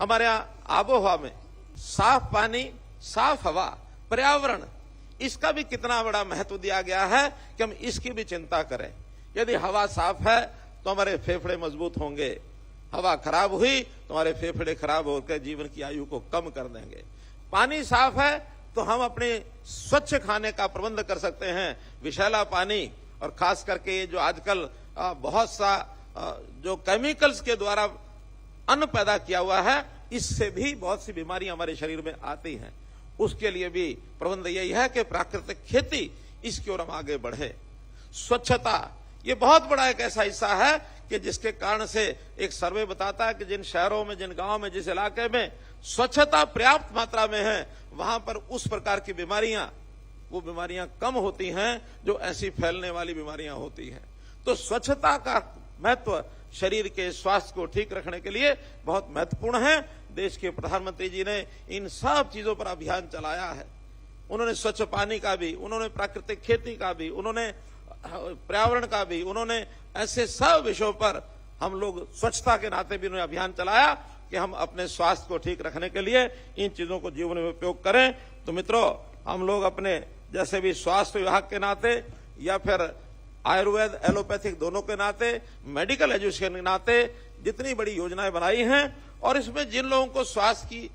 हमारे यहाँ आबो हवा में साफ पानी, साफ हवा, पर्यावरण, इसका भी कितना बड़ा महत्व दिया गया है कि हम इसकी भी चिंता करें। यदि हवा साफ है तो हमारे फेफड़े मजबूत होंगे, हवा खराब हुई तो हमारे फेफड़े खराब होकर जीवन की आयु को कम कर देंगे। पानी साफ है तो हम अपने स्वच्छ खाने का प्रबंध कर सकते हैं। विषैला पानी और खास करके जो आजकल बहुत सा जो केमिकल्स के द्वारा अन्न पैदा किया हुआ है, इससे भी बहुत सी बीमारियां हमारे शरीर में आती हैं। उसके लिए भी प्रबंध यही है कि प्राकृतिक खेती, इसकी ओर हम आगे बढ़े। स्वच्छता ये बहुत बड़ा एक ऐसा हिस्सा है कि जिसके कारण से एक सर्वे बताता है कि जिन शहरों में, जिन गांवों में, जिस इलाके में स्वच्छता पर्याप्त मात्रा में है, वहां पर उस प्रकार की बीमारियां, वो बीमारियां कम होती हैं जो ऐसी फैलने वाली बीमारियां होती हैं। तो स्वच्छता का महत्व शरीर के स्वास्थ्य को ठीक रखने के लिए बहुत महत्वपूर्ण है। देश के प्रधानमंत्री जी ने इन सब चीजों पर अभियान चलाया है। उन्होंने स्वच्छ पानी का भी, उन्होंने प्राकृतिक खेती का भी, उन्होंने पर्यावरण का भी, उन्होंने ऐसे सब विषयों पर हम लोग स्वच्छता के नाते भी उन्होंने अभियान चलाया कि हम अपने स्वास्थ्य को ठीक रखने के लिए इन चीजों को जीवन में उपयोग करें। तो मित्रों, हम लोग अपने जैसे भी स्वास्थ्य विभाग के नाते या फिर आयुर्वेद, एलोपैथिक दोनों के नाते, मेडिकल एजुकेशन के नाते जितनी बड़ी योजनाएं बनाई हैं, और इसमें जिन लोगों को स्वास्थ्य की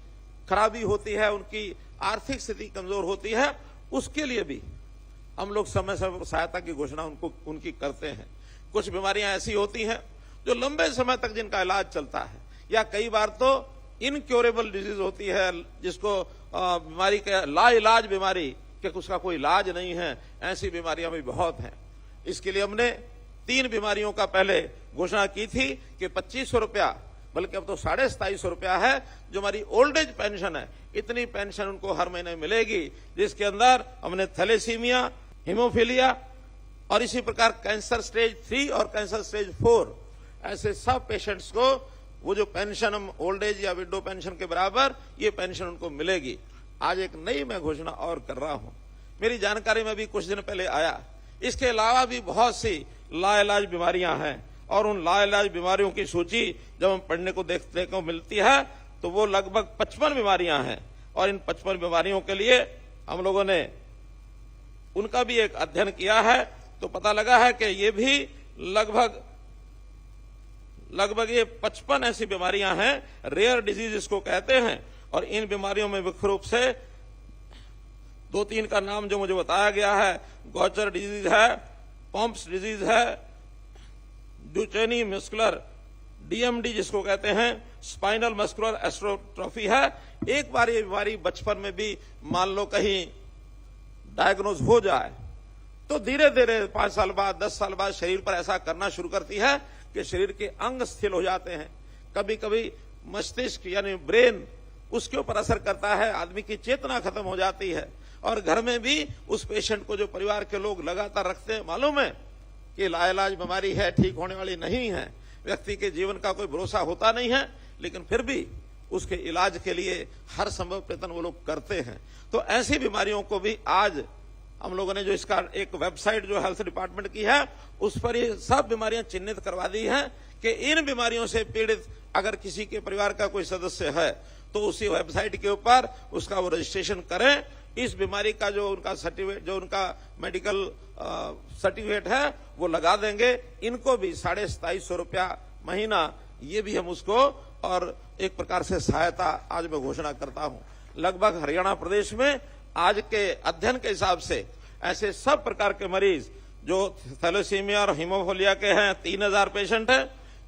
खराबी होती है, उनकी आर्थिक स्थिति कमजोर होती है, उसके लिए भी हम लोग समय समय पर सहायता की घोषणा उनकी करते हैं। कुछ बीमारियां ऐसी होती हैं जो लंबे समय तक जिनका इलाज चलता है, या कई बार तो इनक्योरेबल डिजीज होती है, जिसको बीमारी के लाइलाज बीमारी कि उसका कोई इलाज नहीं है, ऐसी बीमारियां भी बहुत हैं। इसके लिए हमने 3 बीमारियों का पहले घोषणा की थी कि 2500 रुपया, बल्कि अब तो 2750 रुपया है, जो हमारी ओल्ड एज पेंशन है, इतनी पेंशन उनको हर महीने मिलेगी, जिसके अंदर हमने थैलेसीमिया, हीमोफीलिया और इसी प्रकार कैंसर स्टेज 3 और कैंसर स्टेज 4, ऐसे सब पेशेंट्स को वो जो पेंशन हम ओल्ड एज या विडो पेंशन के बराबर ये पेंशन उनको मिलेगी। आज एक नई मैं घोषणा और कर रहा हूं, मेरी जानकारी में भी कुछ दिन पहले आया। इसके अलावा भी बहुत सी लाइलाज बीमारियां हैं, और उन लाइलाज बीमारियों की सूची जब हम पढ़ने को देखने को मिलती है तो वो लगभग 55 बीमारियां हैं। और इन 55 बीमारियों के लिए हम लोगों ने उनका भी एक अध्ययन किया है, तो पता लगा है कि ये भी लगभग ये 55 ऐसी बीमारियां हैं, रेयर डिजीज इसको कहते हैं। और इन बीमारियों में मुख्य रूप से 2-3 का नाम जो मुझे बताया गया है, गॉचर डिजीज है, पॉम्प्स डिजीज है, ड्यूचेनी मस्कुलर डीएमडी जिसको कहते हैं, स्पाइनल मस्कुलर एस्ट्रोट्रॉफी है। एक बार ये बीमारी बचपन में भी मान लो कहीं डायग्नोज हो जाए तो धीरे धीरे 5 साल बाद, 10 साल बाद शरीर पर ऐसा करना शुरू करती है कि शरीर के अंग शिथिल हो जाते हैं। कभी कभी मस्तिष्क यानी ब्रेन, उसके ऊपर असर करता है, आदमी की चेतना खत्म हो जाती है। और घर में भी उस पेशेंट को जो परिवार के लोग लगातार रखते हैं, मालूम है कि लाइलाज बीमारी है, ठीक होने वाली नहीं है, व्यक्ति के जीवन का कोई भरोसा होता नहीं है, लेकिन फिर भी उसके इलाज के लिए हर संभव प्रयत्न वो लोग करते हैं। तो ऐसी बीमारियों को भी आज हम लोगों ने जो इसका एक वेबसाइट जो हेल्थ डिपार्टमेंट की है, उस पर ये सब बीमारियां चिन्हित करवा दी हैं कि इन बीमारियों से पीड़ित अगर किसी के परिवार का कोई सदस्य है तो उसी वेबसाइट के ऊपर उसका वो रजिस्ट्रेशन करें। इस बीमारी का जो उनका सर्टिफिकेट, जो उनका मेडिकल सर्टिफिकेट है, वो लगा देंगे। इनको भी 2750 रुपया महीना, ये भी हम उसको, और एक प्रकार से सहायता आज मैं घोषणा करता हूं। लगभग हरियाणा प्रदेश में आज के अध्ययन के हिसाब से ऐसे सब प्रकार के मरीज जो थैलेसीमिया और हीमोफीलिया के हैं 3000 पेशेंट हैं,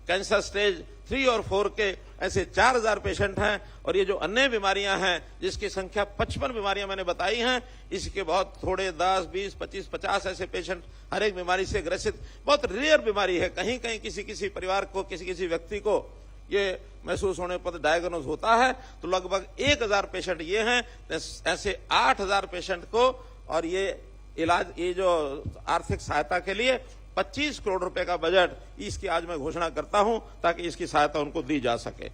कैंसर स्टेज 3 और 4 के ऐसे 4000 पेशेंट हैं, और ये जो अन्य बीमारियां हैं जिसकी संख्या 55 बीमारियां मैंने बताई हैं, इसके बहुत थोड़े 10, 20, 25, 50 ऐसे पेशेंट हर एक बीमारी से ग्रसित, बहुत रेयर बीमारी है। कहीं कहीं किसी परिवार को, किसी व्यक्ति को ये महसूस होने पर डायग्नोज होता है, तो लगभग 1000 पेशेंट ये हैं। ऐसे 8000 पेशेंट को, और ये इलाज, ये जो आर्थिक सहायता के लिए 25 करोड़ रुपए का बजट, इसकी आज मैं घोषणा करता हूं ताकि इसकी सहायता उनको दी जा सके।